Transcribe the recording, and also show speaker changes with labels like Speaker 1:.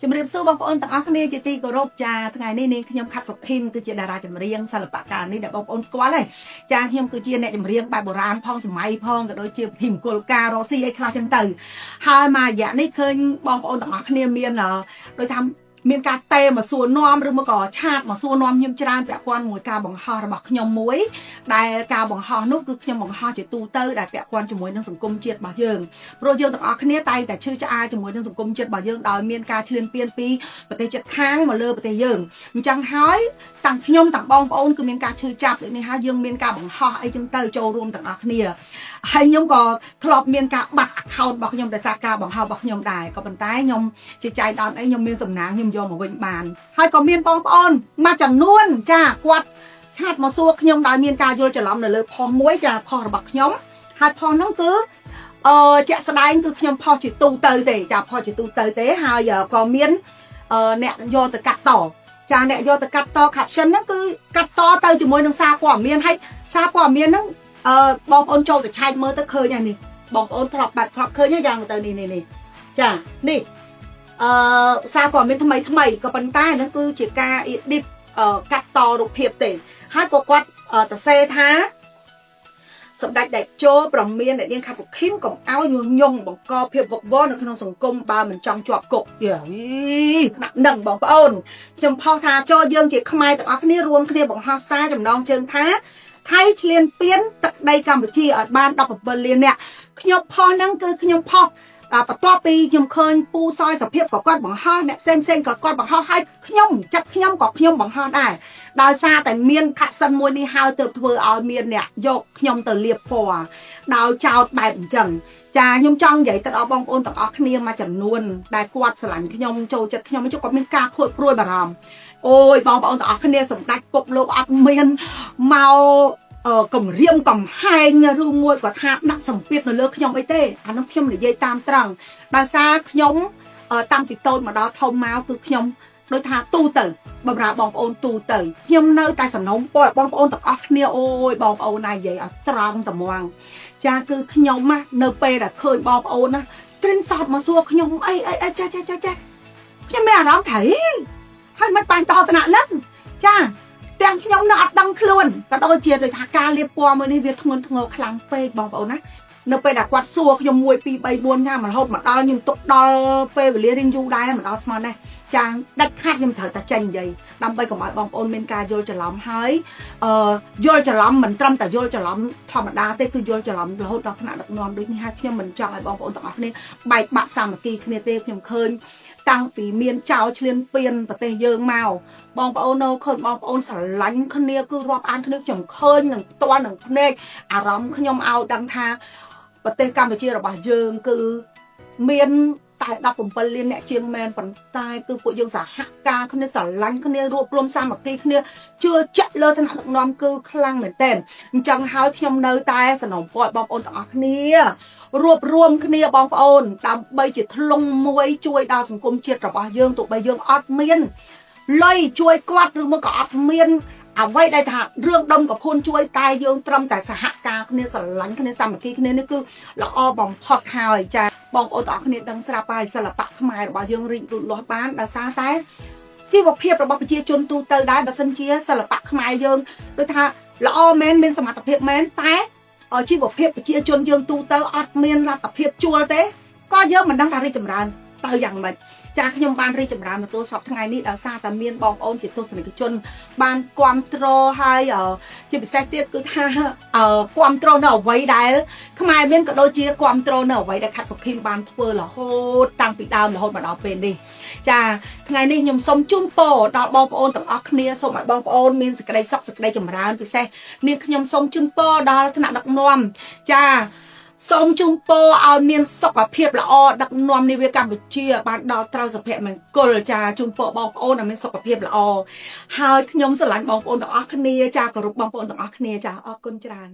Speaker 1: ជំរាបសួរបងប្អូនទាំងអស់គ្នាជាទីគោរពចាថ្ងៃនេះនាងខ្ញុំខាត់សុខធីមគឺជាតារាចម្រៀងសិល្បករនេះដែលបងប្អូនស្គាល់ហើយចាខ្ញុំគឺជាអ្នកចម្រៀងបែបបុរាណផងសម័យផងក៏ដូចជាធីមង្គលការរកស៊ីអីខ្លះចឹងទៅហើយមករយៈនេះឃើញបងប្អូនទាំងអស់គ្នាមានដូចថាមានការតេមកសួរនាំឬមកក៏ឆាតមកសួរនាំខ្ញុំច្រើនពាក់ព័ន្ធមួយការបង្ហោះរបស់ខ្ញុំមួយដែលការបង្ហោះនោះគឺខ្ញុំបង្ហោះជាទូទៅដែលពាក់ព័ន្ធជាមួយនឹងសង្គមជាតិរបស់យើងព្រោះយើងទាំងអស់គ្នាតែងតែឈឺឆ្អាលជាមួយនឹងសង្គមជាតិរបស់យើងដោយមានការឈ្លានពានពីប្រទេសជិតខាងមកលើប្រទេសយើងអញ្ចឹងហើយទាំងខ្ញុំទាំងបងប្អូនគឺមានការឈឺចាប់ដូចនេះហើយយើងមានការបង្ហោះអីចឹងទៅចូលរួមទាំងអស់គ្នាហើយខ្ញុំក៏ធ្លាប់មានការបាត់ account របស់ខ្ញុំដោយសារការបង្ហោះរបស់ខ្ញុំដែរក៏ប៉ុន្តែខ្ញុំជាចៃដន្យអីខ្ញុំមានសំណាងខ្ញុំយកមកវិញបានហើយក៏មានបងប្អូនមួយចំនួនចាគាត់ឆាតមកសួរខ្ញុំដោយមានការយល់ច្រឡំនៅលើផុសមួយចាផុសរបស់ខ្ញុំហើយផុសហ្នឹងគឺជាក់ស្ដែងគឺខ្ញុំផុសជាទូទៅទេចាផុសជាទូទៅទេហើយក៏មានអ្នកយកទៅកាត់តចាអ្នកយកទៅកាត់ត caption ហ្នឹងគឺកាត់តទៅជាមួយនឹងសារព័ត៌មានហើយសារព័ត៌មានហ្នឹងបងប្អូនចូលទៅឆែកមើលទៅឃើញហើយនេះបងប្អូនធ្លាប់ឃើញយ៉ាងទៅនេះចានេះសារព័ត៌មានថ្មីក៏ប៉ុន្តែហ្នឹងគឺជាការ edit កាត់តរូបភាពទេហើយក៏គាត់ទៅសេថាសម្ដេចតេជោប្រមានអ្នកនាងខាត់សុខីមកុំឲ្យញុះញង់បង្កភាពវឹកវរនៅក្នុងសង្គមបើមិនចង់ជាប់គុកដាក់នឹងបងប្អូនខ្ញុំផុសថាចូលយើងជាខ្មែរទាំងអស់គ្នារួមគ្នាបង្ហោះសារចំណងជើងថាថៃឈ្លានពានទឹកដីកម្ពុជាឲ្យបាន17លាននាក់ខ្ញុំផុសហ្នឹងគឺខ្ញុំផុសបន្ទាប់ពីខ្ញុំឃើញពូសយសភាពក៏គាត់បង្ហោះអ្នកផ្សេងក៏គាត់បង្ហោះឲ្យខ្ញុំចិត្តខ្ញុំក៏ខ្ញុំបង្ហោះដែរដោយសារតែមានខាត់សិនមួយនេះហើយទើបធ្វើឲ្យមានអ្នកយកខ្ញុំទៅលាបពណ៌ដោយចោតបែបអញ្ចឹងចាខ្ញុំចង់និយាយទៅដល់បងប្អូនទាំងអស់គ្នាមួយចំនួនដែលគាត់ស្រឡាញ់ខ្ញុំចូលចិត្តខ្ញុំចុះគាត់មានការព្រួយព្រួយបារម្ភអូយបងប្អូនទាំងអស់គ្នាសម្ដេចពុកលោកអត់មានមកគម្រាមកំហែងឬមួយក៏ថាដាក់សម្ពាធនៅលើខ្ញុំអីទេអានោះខ្ញុំនិយាយតាមត្រង់ដោយសារខ្ញុំតាំងពីតូចមកដល់ធំមកគឺខ្ញុំដូចថាទូទៅបំរើបងប្អូនទូទៅខ្ញុំនៅតែសំណូមពរបងប្អូនទាំងអស់គ្នាអូយបងប្អូនណានិយាយឲ្យត្រង់ត្មងចាគឺខ្ញុំនៅពេលដែលឃើញបងប្អូនណា screenshot មកសួរខ្ញុំអីចាខ្ញុំមានអារម្មណ៍ថាហើយមិនបានតតំណហ្នឹងចាទាំងខ្ញុំនៅអត់ដឹងខ្លួនក៏ដូចជាដូចថាការលាបពណ៌មួយនេះវាធ្ងន់ធ្ងរខ្លាំងពេកបងប្អូនណានៅពេលដែលគាត់សួរខ្ញុំ1 2 3 4ថារហូតមកដល់ខ្ញុំទុកដល់ពេលវេលារៀងយូរដែរមកដល់ស្មាននេះចាដាច់ខាត់ខ្ញុំត្រូវតែចេញនិយាយដើម្បីកុំឲ្យបងប្អូនមានការយល់ច្រឡំហើយយល់ច្រឡំមិនត្រឹមតែយល់ច្រឡំធម្មតាទេគឺយល់ច្រឡំរហូតដល់ថ្នាក់ដឹកនាំដូចនេះហើយខ្ញុំមិនចង់ឲ្យបងប្អូនទាំងអស់គ្នាបែកបាក់សាមគ្គីគ្នាទេខ្ញុំឃើញតាំងពីមានចៅឈ្លានពានប្រទេសយើងមកបងប្អូននៅឃើញបងប្អូនស្រឡាញ់គ្នាគឺរាប់អានគ្នាខ្ញុំឃើញនឹងផ្ទាល់នឹងភ្នែកអារម្មណ៍ខ្ញុំឲ្យដឹងថាប្រទេសកម្ពុជារបស់យើងគឺមានតែ17លានអ្នកជាងមែនប៉ុន្តែគឺពួកយើងសហការគ្នាស្រឡាញ់គ្នារួបរวมសាមគ្គីគ្នាជឿជាក់លើឋានៈដឹកនាំគឺខ្លាំងមែនទែនអញ្ចឹងហើយខ្ញុំនៅតែសនំពរបងប្អូនទាំងអស់គ្នារួបរวมគ្នាបងប្អូនដើម្បីជាធ្លុងមួយជួយដល់សង្គមជាតិរបស់យើងទោះបីយើងអត់មានលុយជួយគាត់ឬមកក៏អត់មានអ្វីដែលថារឿងដុំកភួនជួយតែយើងត្រឹមតែសហការគ្នាស្រឡាញ់គ្នាសាមគ្គីគ្នានេះគឺល្អបំផុតហើយចាបងប្អូនទាំងអស់គ្នាដឹងស្រាប់ហើយសិល្បៈខ្មែររបស់យើងរីកលូតលាស់បានដោយសារតែជីវភាពរបស់ប្រជាជនទូទៅដែរបើសិនជាសិល្បៈខ្មែរយើងដូចថាល្អមែនមានសមត្ថភាពមែនតែជីវភាពប្រជាជនយើងទូទៅអត់មានលទ្ធភាពជួលទេក៏យើងមិនដឹងថារីកចម្រើនទៅយ៉ាងម៉េចចាខ្ញុំបានរីកចម្រើនមកទល់សពថ្ងៃនេះដោយសារតែមានបងប្អូនជាទស្សនិកជនបានគ្រប់គ្រងហើយជាពិសេសទៀតគឺថាគ្រប់គ្រងនៅអ្វីដែលខ្មែរមានក៏ដូចជាគ្រប់គ្រងនៅអ្វីដែលខាត់សុខីមបានធ្វើរហូតតាំងពីដើមរហូតមកដល់ពេលនេះចាថ្ងៃនេះខ្ញុំសូមជូនពរដល់បងប្អូនទាំងអស់គ្នាសូមឲ្យបងប្អូនមានសេចក្តីសុខសេចក្តីចម្រើនពិសេសនាងខ្ញុំសូមជូនពរដល់ថ្នាក់ដឹកនាំចាសូមជូនពរឲ្យមានសុខភាពល្អដឹកនាំនាវាកម្ពុជាបានដល់ត្រូវសុភមង្គលចាជូនពរបងប្អូនឲ្យមានសុខភាពល្អហើយខ្ញុំស្រឡាញ់បងប្អូនទាំងអស់គ្នាចាគោរពបងប្អូនទាំងអស់គ្នាចាអរគុណច្រើន